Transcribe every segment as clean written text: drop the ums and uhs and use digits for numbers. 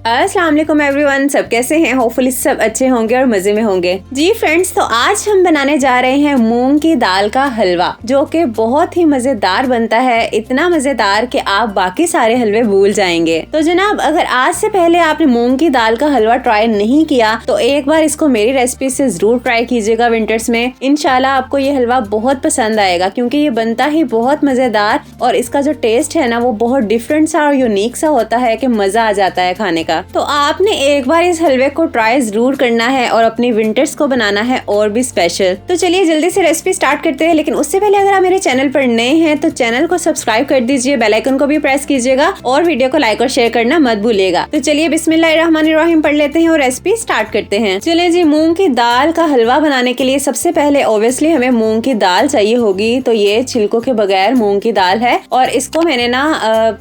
अस्सलाम वालेकुम एवरीवन, सब कैसे हैं? होपफुली सब अच्छे होंगे और मजे में होंगे। जी फ्रेंड्स, तो आज हम बनाने जा रहे हैं मूंग की दाल का हलवा, जो कि बहुत ही मजेदार बनता है। इतना मजेदार कि आप बाकी सारे हलवे भूल जाएंगे। तो जनाब, अगर आज से पहले आपने मूंग की दाल का हलवा ट्राई नहीं किया तो एक बार इसको मेरी रेसिपी से जरूर ट्राई कीजिएगा विंटर्स में। इंशाल्लाह आपको ये हलवा बहुत पसंद आएगा, क्योंकि ये बनता ही बहुत मजेदार और इसका जो टेस्ट है ना वो बहुत डिफरेंट सा और यूनिक सा होता है कि मजा आ जाता है खाने का। तो आपने एक बार इस हलवे को ट्राई जरूर करना है और अपनी विंटर्स को बनाना है और भी स्पेशल। तो चलिए जल्दी से रेसिपी स्टार्ट करते हैं, लेकिन उससे पहले अगर आप मेरे चैनल पर नए हैं तो चैनल को सब्सक्राइब कर दीजिए, बेल आइकन को भी प्रेस कीजिएगा और वीडियो को लाइक और शेयर करना मत भूलिएगा। तो चलिए बिस्मिल्लाहिर्रहमानिर्रहीम पढ़ लेते हैं और रेसिपी स्टार्ट करते हैं। चलिए जी, मूंग की दाल का हलवा बनाने के लिए सबसे पहले ऑब्वियसली हमें मूंग की दाल चाहिए होगी। तो ये छिलकों के बगैर मूंग की दाल है और इसको मैंने ना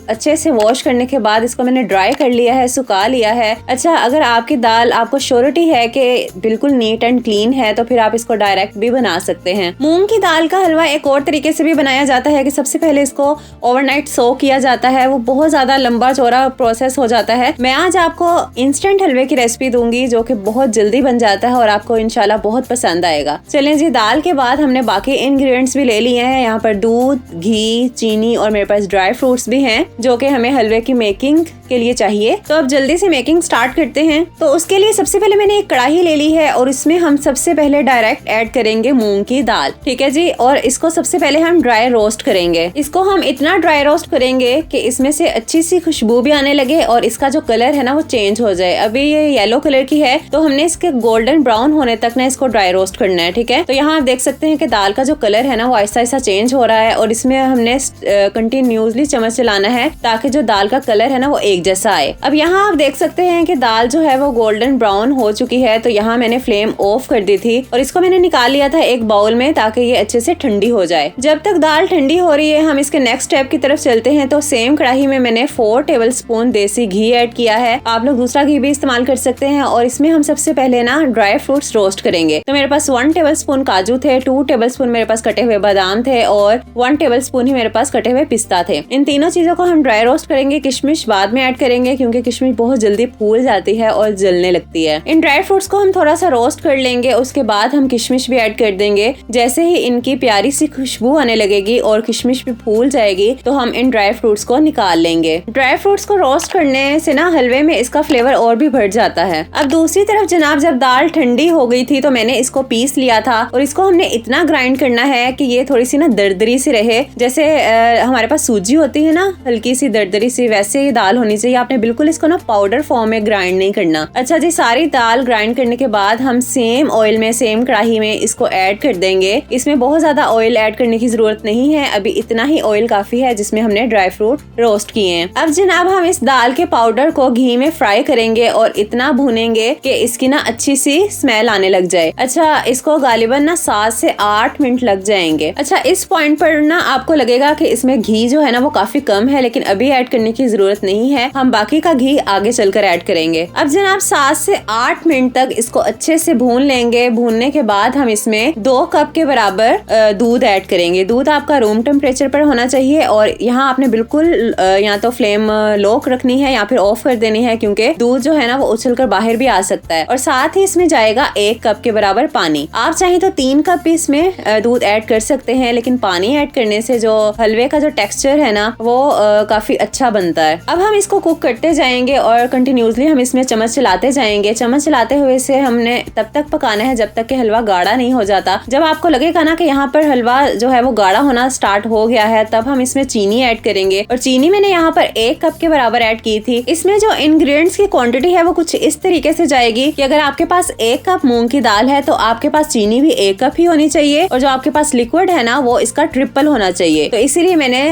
अच्छे से वॉश करने के बाद इसको मैंने ड्राई कर लिया है, सुखा लिया है। अच्छा, अगर आपकी दाल आपको श्योरिटी है कि बिल्कुल नीट एंड क्लीन है तो फिर आप इसको डायरेक्ट भी बना सकते हैं। मूंग की दाल का हलवा एक और तरीके से भी बनाया जाता है कि सबसे पहले इसको ओवरनाइट सोक किया जाता है। वो बहुत ज्यादा लंबा चौड़ा प्रोसेस हो जाता है। मैं आज आपको इंस्टेंट हलवे की रेसिपी दूंगी जो कि बहुत जल्दी बन जाता है और आपको इंशाल्लाह बहुत पसंद आएगा। चलें जी, दाल के बाद हमने बाकी इंग्रेडिएंट्स भी ले लिए हैं। यहाँ पर दूध, घी, चीनी और मेरे पास ड्राई फ्रूट्स भी हैं जो कि हमें हलवे की मेकिंग के लिए चाहिए। तो अब जल्दी से मेकिंग स्टार्ट करते हैं। तो उसके लिए सबसे पहले मैंने एक कढ़ाई ले ली है और इसमें हम सबसे पहले डायरेक्ट ऐड करेंगे मूंग की दाल, ठीक है जी। और इसको सबसे पहले हम ड्राई रोस्ट करेंगे। इसको हम इतना ड्राई रोस्ट करेंगे कि इसमें से अच्छी सी खुशबू भी आने लगे और इसका जो कलर है ना वो चेंज हो जाए। अभी ये येलो कलर की है तो हमने इसके गोल्डन ब्राउन होने तक ना इसको ड्राई रोस्ट करना है, ठीक है। तो यहाँ आप देख सकते हैं कि दाल का जो कलर है ना वो आहिस्ता आहिस्ता चेंज हो रहा है और इसमें हमने कंटिन्यूसली चम्मच चलाना है ताकि जो दाल का कलर है ना वो एक जैसा आए। अब यहाँ आप देख सकते हैं कि दाल जो है वो गोल्डन ब्राउन हो चुकी है। तो यहाँ मैंने फ्लेम ऑफ कर दी थी और इसको मैंने निकाल लिया था एक बाउल में ताकि ये अच्छे से ठंडी हो जाए। जब तक दाल ठंडी हो रही है हम इसके नेक्स्ट स्टेप की तरफ चलते हैं। तो सेम कढ़ाई में मैंने 4 टेबलस्पून देसी घी ऐड किया है। आप लोग दूसरा घी भी इस्तेमाल कर सकते हैं और इसमें हम सबसे पहले ना ड्राई फ्रूट्स रोस्ट करेंगे। तो मेरे पास 1 टेबलस्पून काजू थे, 2 टेबलस्पून मेरे पास कटे हुए बादाम थे और 1 टेबलस्पून ही मेरे पास कटे हुए पिस्ता थे। इन तीनों चीजों को हम ड्राई रोस्ट करेंगे। किशमिश बाद में ऐड करेंगे क्योंकि किशमिश बहुत जल्दी फूल जाती है और जलने लगती है। इन ड्राई फ्रूट्स को हम थोड़ा सा रोस्ट कर लेंगे, उसके बाद हम किशमिश भी ऐड कर देंगे। जैसे ही इनकी प्यारी सी खुशबू आने लगेगी और किशमिश भी फूल जाएगी तो हम इन ड्राई फ्रूट्स को निकाल लेंगे। ड्राई फ्रूट्स को रोस्ट करने से ना हलवे में इसका फ्लेवर और भी बढ़ जाता है। अब दूसरी तरफ जनाब, जब दाल ठंडी हो गई थी तो मैंने इसको पीस लिया था और इसको हमने इतना ग्राइंड करना है कि ये थोड़ी सी ना दरदरी सी रहे। जैसे हमारे पास सूजी होती है ना हल्की सी दरदरी सी, वैसे ही दाल होनी चाहिए। आपने बिल्कुल इसको ना पाउडर फॉर्म में ग्राइंड नहीं करना। अच्छा जी, सारी दाल ग्राइंड करने के बाद हम सेम ऑयल में, सेम कढ़ाई में इसको ऐड कर देंगे। इसमें बहुत ज्यादा ऑयल ऐड करने की जरूरत नहीं है, अभी इतना ही ऑयल काफी है जिसमें हमने ड्राई फ्रूट रोस्ट किए हैं। अब जनाब हम इस दाल के पाउडर को घी में फ्राई करेंगे और इतना भूनेंगे कि इसकी ना अच्छी सी स्मेल आने लग जाए। अच्छा, इसको गालिबन ना 7 से 8 मिनट लग जाएंगे। अच्छा, इस पॉइंट पर ना आपको लगेगा कि इसमें घी जो है ना वो काफी कम है, लेकिन अभी ऐड करने की जरूरत नहीं है, हम बाकी का घी आगे चलकर ऐड करेंगे। अब जनाब 7 से 8 मिनट तक इसको अच्छे से भून लेंगे। भूनने के बाद हम इसमें 2 कप के बराबर दूध ऐड करेंगे। दूध आपका रूम टेम्परेचर पर होना चाहिए और यहाँ आपने बिल्कुल या तो फ्लेम लो रखनी है या फिर ऑफ कर देनी है, क्योंकि दूध जो है ना वो उछलकर बाहर भी आ सकता है। और साथ ही इसमें जाएगा 1 कप के बराबर पानी। आप चाहें तो 3 कप इसमें दूध ऐड कर सकते हैं, लेकिन पानी ऐड करने से जो हलवे का जो टेक्सचर है ना वो काफी अच्छा बनता है। अब हम इसको कुक करते जाएंगे और कंटिन्यूसली हम इसमें चम्मच चलाते जाएंगे। चम्मच चलाते हुए से हमने तब तक पकाना है जब तक कि हलवा गाढ़ा नहीं हो जाता। जब आपको लगेगा ना कि यहाँ पर हलवा जो है वो गाढ़ा होना स्टार्ट हो गया है तब हम इसमें चीनी ऐड करेंगे और चीनी मैंने यहाँ पर 1 कप के बराबर ऐड की थी। इसमें जो इंग्रेडिएंट्स की क्वांटिटी है वो कुछ इस तरीके से जाएगी कि अगर आपके पास 1 कप मूंग की दाल है तो आपके पास चीनी भी 1 कप ही होनी चाहिए और जो आपके पास लिक्विड है ना वो इसका ट्रिपल होना चाहिए। तो इसीलिए मैंने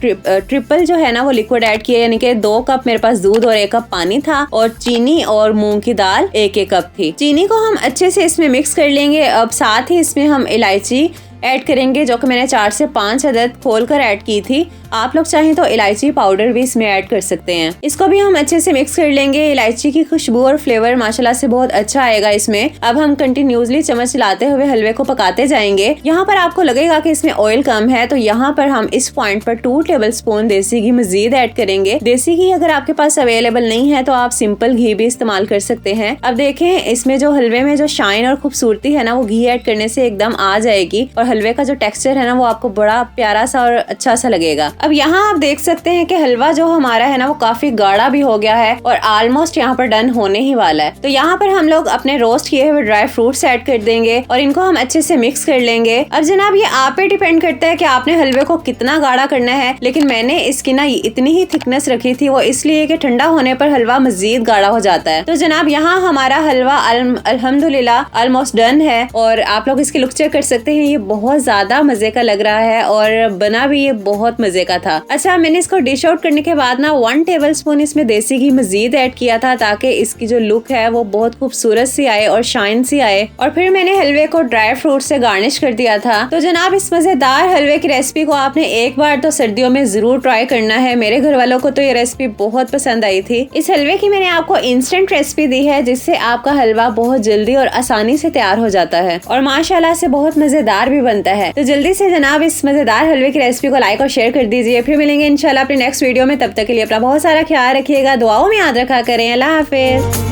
ट्रिपल जो है ना वो लिक्विड ऐड किया, यानी कि 2 कप मेरे पास दूध और 1 कप पानी था और चीनी और मूंग की दाल 1-1 कप थी। चीनी को हम अच्छे से इसमें मिक्स कर लेंगे। अब साथ ही इसमें हम इलायची ऐड करेंगे, जो कि मैंने 4 से 5 अदद खोलकर ऐड की थी। आप लोग चाहें तो इलायची पाउडर भी इसमें ऐड कर सकते हैं। इसको भी हम अच्छे से मिक्स कर लेंगे। इलायची की खुशबू और फ्लेवर माशाल्लाह से बहुत अच्छा आएगा इसमें। अब हम कंटिन्यूसली चम्मच चलाते हुए हलवे को पकाते जाएंगे। यहाँ पर आपको लगेगा कि इसमें ऑयल कम है, तो यहाँ पर हम इस पॉइंट पर 2 टेबलस्पून देसी घी मजीद ऐड करेंगे। देसी घी अगर आपके पास अवेलेबल नहीं है तो आप सिंपल घी भी इस्तेमाल कर सकते हैं। अब देखें इसमें जो हलवे में जो शाइन और खूबसूरती है ना, वो घी ऐड करने से एकदम आ जाएगी और हलवे का जो टेक्सचर है ना, वो आपको बड़ा प्यारा सा और अच्छा सा लगेगा। अब यहाँ आप देख सकते हैं कि हलवा जो हमारा है ना, वो काफी गाढ़ा भी हो गया है और ऑलमोस्ट यहाँ पर डन होने ही वाला है। तो यहाँ पर हम लोग अपने रोस्ट किए हुए ड्राई फ्रूट्स ऐड कर देंगे और इनको हम अच्छे से मिक्स कर लेंगे। अब जनाब ये आप पे डिपेंड करता है कि आपने हलवे को कितना गाढ़ा करना है, लेकिन मैंने इसकी ना इतनी ही थिकनेस रखी थी, वो इसलिए कि ठंडा होने पर हलवा मजीद गाढ़ा हो जाता है। तो जनाब यहाँ हमारा हलवा अल्हम्दुलिल्लाह ऑलमोस्ट डन है और आप लोग इसकी लुक चेक कर सकते हैं। ये बहुत ज्यादा मजे का लग रहा है और बना भी ये बहुत मजे का था। अच्छा, मैंने इसको डिश आउट करने के बाद ना 1 टेबलस्पून इसमें देसी घी मजीद ऐड किया था, ताकि इसकी जो लुक है वो बहुत खूबसूरत सी आए और शाइन सी आए। और फिर मैंने हलवे को ड्राई फ्रूट से गार्निश कर दिया था। तो जनाब इस मजेदार हलवे की रेसिपी को आपने एक बार तो सर्दियों में जरूर ट्राई करना है। मेरे घर वालों को तो ये रेसिपी बहुत पसंद आई थी। इस हलवे की मैंने आपको इंस्टेंट रेसिपी दी है, जिससे आपका हलवा बहुत जल्दी और आसानी से तैयार हो जाता है और माशाल्लाह से बहुत मजेदार भी बनता है। तो जल्दी से जनाब इस मजेदार हलवे की रेसिपी को लाइक और शेयर कर दीजिए। फिर मिलेंगे इंशाल्लाह अपने नेक्स्ट वीडियो में। तब तक के लिए अपना बहुत सारा ख्याल रखिएगा, दुआओं में याद रखा करें। अल्लाह हाफिज।